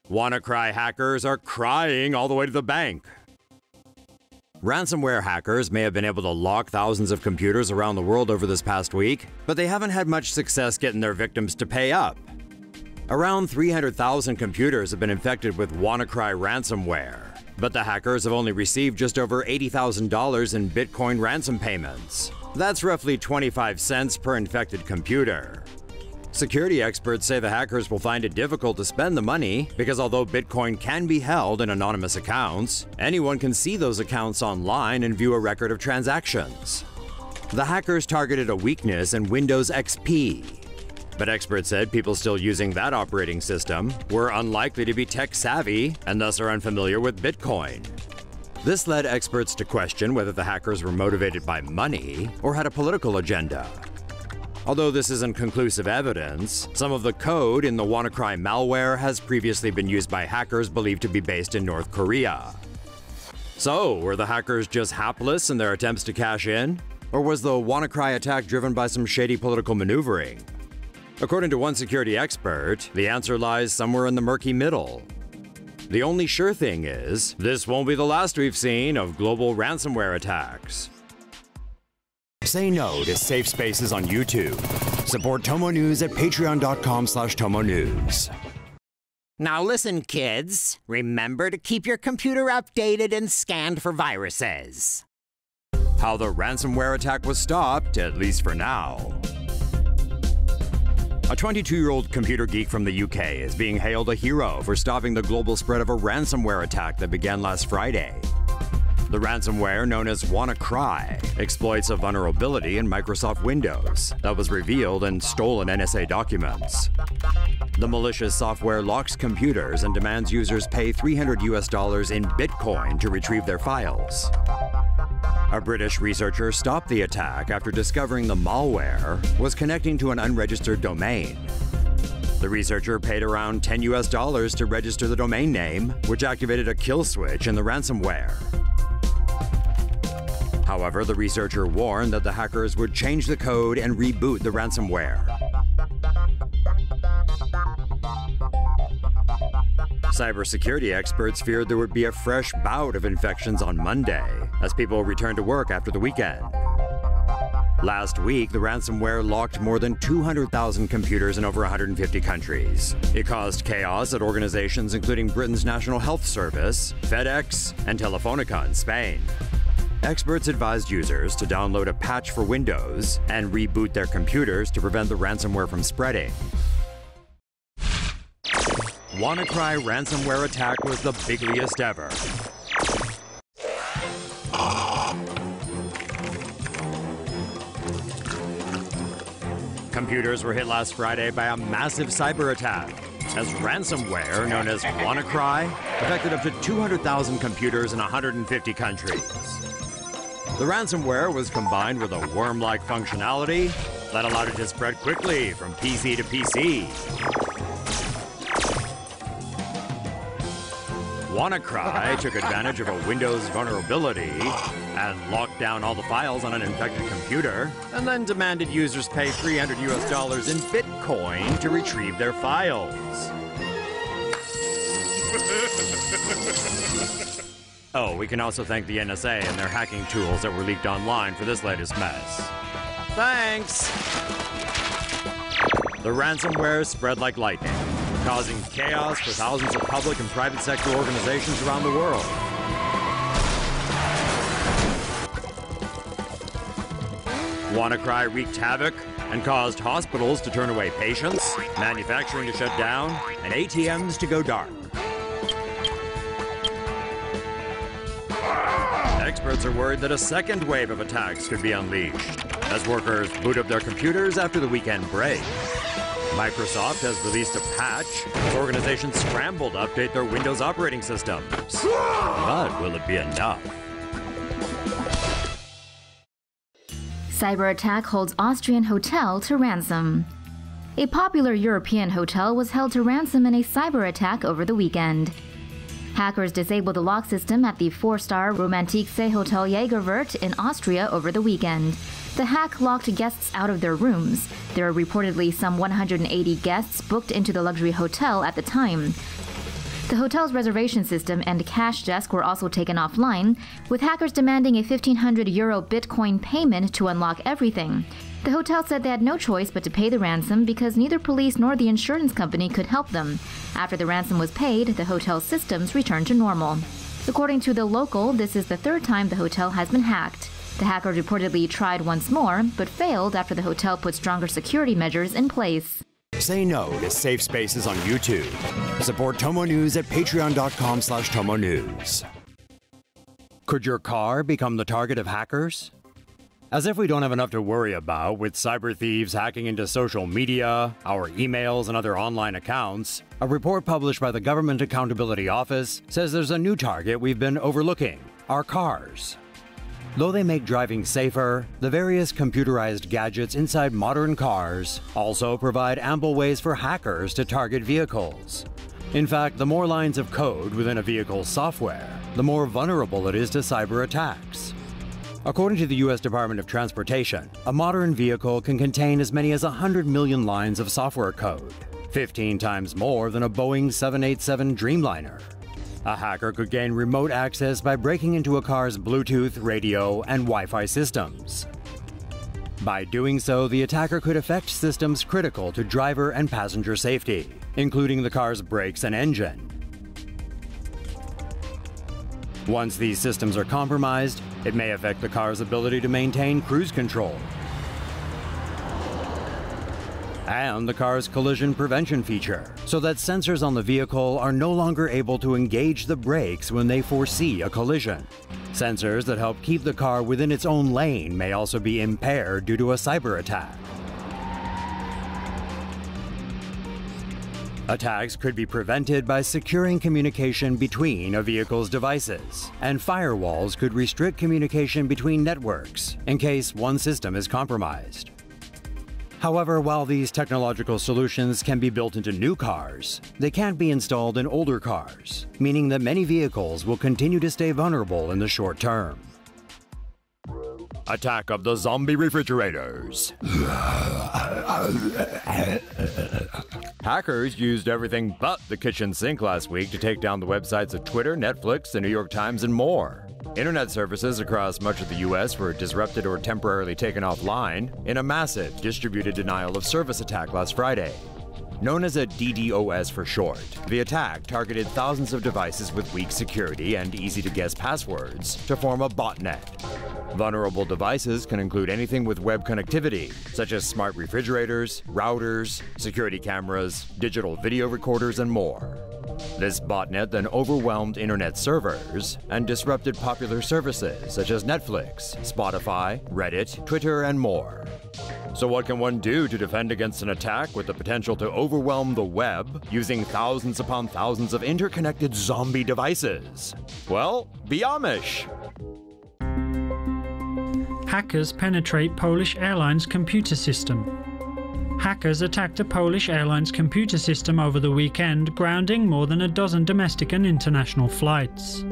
WannaCry hackers are crying all the way to the bank. Ransomware hackers may have been able to lock thousands of computers around the world over this past week, but they haven't had much success getting their victims to pay up. Around 300,000 computers have been infected with WannaCry ransomware, but the hackers have only received just over $80,000 in Bitcoin ransom payments. That's roughly 25 cents per infected computer. Security experts say the hackers will find it difficult to spend the money because although Bitcoin can be held in anonymous accounts, anyone can see those accounts online and view a record of transactions. The hackers targeted a weakness in Windows XP, but experts said people still using that operating system were unlikely to be tech-savvy and thus are unfamiliar with Bitcoin. This led experts to question whether the hackers were motivated by money or had a political agenda. Although this isn't conclusive evidence, some of the code in the WannaCry malware has previously been used by hackers believed to be based in North Korea. So, were the hackers just hapless in their attempts to cash in? Or was the WannaCry attack driven by some shady political maneuvering? According to one security expert, the answer lies somewhere in the murky middle. The only sure thing is, this won't be the last we've seen of global ransomware attacks. Say no to safe spaces on YouTube. Support TomoNews at patreon.com/TomoNews. Now listen, kids. Remember to keep your computer updated and scanned for viruses. How the ransomware attack was stopped, at least for now. A 22-year-old computer geek from the UK is being hailed a hero for stopping the global spread of a ransomware attack that began last Friday. The ransomware, known as WannaCry, exploits a vulnerability in Microsoft Windows that was revealed in stolen NSA documents. The malicious software locks computers and demands users pay $300 in Bitcoin to retrieve their files. A British researcher stopped the attack after discovering the malware was connecting to an unregistered domain. The researcher paid around $10 to register the domain name, which activated a kill switch in the ransomware. However, the researcher warned that the hackers would change the code and reboot the ransomware. Cybersecurity experts feared there would be a fresh bout of infections on Monday as people returned to work after the weekend. Last week, the ransomware locked more than 200,000 computers in over 150 countries. It caused chaos at organizations including Britain's National Health Service, FedEx, and Telefonica in Spain. Experts advised users to download a patch for Windows and reboot their computers to prevent the ransomware from spreading. WannaCry ransomware attack was the biggest ever. Computers were hit last Friday by a massive cyber attack, as ransomware, known as WannaCry, affected up to 200,000 computers in 150 countries. The ransomware was combined with a worm-like functionality that allowed it to spread quickly from PC to PC. WannaCry took advantage of a Windows vulnerability and locked down all the files on an infected computer, and then demanded users pay $300 in Bitcoin to retrieve their files. Oh, we can also thank the NSA and their hacking tools that were leaked online for this latest mess. Thanks! The ransomware spread like lightning, causing chaos for thousands of public and private sector organizations around the world. WannaCry wreaked havoc and caused hospitals to turn away patients, manufacturing to shut down, and ATMs to go dark. Experts are worried that a second wave of attacks could be unleashed as workers boot up their computers after the weekend break. Microsoft has released a patch as organizations scramble to update their Windows operating systems. But will it be enough? Cyberattack holds Austrian hotel to ransom. A popular European hotel was held to ransom in a cyberattack over the weekend. Hackers disabled the lock system at the 4-star Romantiksee Hotel Jägerwert in Austria over the weekend. The hack locked guests out of their rooms. There are reportedly some 180 guests booked into the luxury hotel at the time. The hotel's reservation system and cash desk were also taken offline, with hackers demanding a €1,500 Bitcoin payment to unlock everything. The hotel said they had no choice but to pay the ransom because neither police nor the insurance company could help them. After the ransom was paid, the hotel's systems returned to normal. According to The Local, this is the third time the hotel has been hacked. The hacker reportedly tried once more, but failed after the hotel put stronger security measures in place. Say no to safe spaces on YouTube. Support TomoNews at patreon.com/TomoNews. Could your car become the target of hackers? As if we don't have enough to worry about with cyber thieves hacking into social media, our emails, and other online accounts, a report published by the Government Accountability Office says there's a new target we've been overlooking: our cars. Though they make driving safer, the various computerized gadgets inside modern cars also provide ample ways for hackers to target vehicles. In fact, the more lines of code within a vehicle's software, the more vulnerable it is to cyber attacks. According to the U.S. Department of Transportation, a modern vehicle can contain as many as 100 million lines of software code, 15 times more than a Boeing 787 Dreamliner. A hacker could gain remote access by breaking into a car's Bluetooth, radio, and Wi-Fi systems. By doing so, the attacker could affect systems critical to driver and passenger safety, including the car's brakes and engine. Once these systems are compromised, it may affect the car's ability to maintain cruise control and the car's collision prevention feature, so that sensors on the vehicle are no longer able to engage the brakes when they foresee a collision. Sensors that help keep the car within its own lane may also be impaired due to a cyber attack. Attacks could be prevented by securing communication between a vehicle's devices, and firewalls could restrict communication between networks in case one system is compromised. However, while these technological solutions can be built into new cars, they can't be installed in older cars, meaning that many vehicles will continue to stay vulnerable in the short term. Attack of the zombie refrigerators. Hackers used everything but the kitchen sink last week to take down the websites of Twitter, Netflix, the New York Times, and more. Internet services across much of the U.S. were disrupted or temporarily taken offline in a massive distributed denial of service attack last Friday. Known as a DDoS for short, the attack targeted thousands of devices with weak security and easy-to-guess passwords to form a botnet. Vulnerable devices can include anything with web connectivity, such as smart refrigerators, routers, security cameras, digital video recorders, and more. This botnet then overwhelmed internet servers and disrupted popular services such as Netflix, Spotify, Reddit, Twitter, and more. So what can one do to defend against an attack with the potential to overwhelm the web using thousands upon thousands of interconnected zombie devices? Well, be Amish! Hackers penetrate Polish Airlines computer system. Hackers attacked a Polish Airlines computer system over the weekend, grounding more than a dozen domestic and international flights.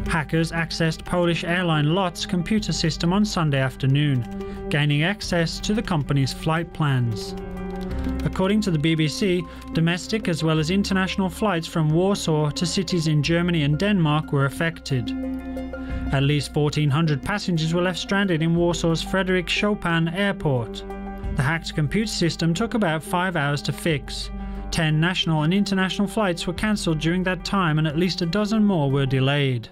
Hackers accessed Polish airline LOT's computer system on Sunday afternoon, gaining access to the company's flight plans. According to the BBC, domestic as well as international flights from Warsaw to cities in Germany and Denmark were affected. At least 1,400 passengers were left stranded in Warsaw's Frederick Chopin Airport. The hacked computer system took about 5 hours to fix. 10 national and international flights were cancelled during that time, and at least a dozen more were delayed.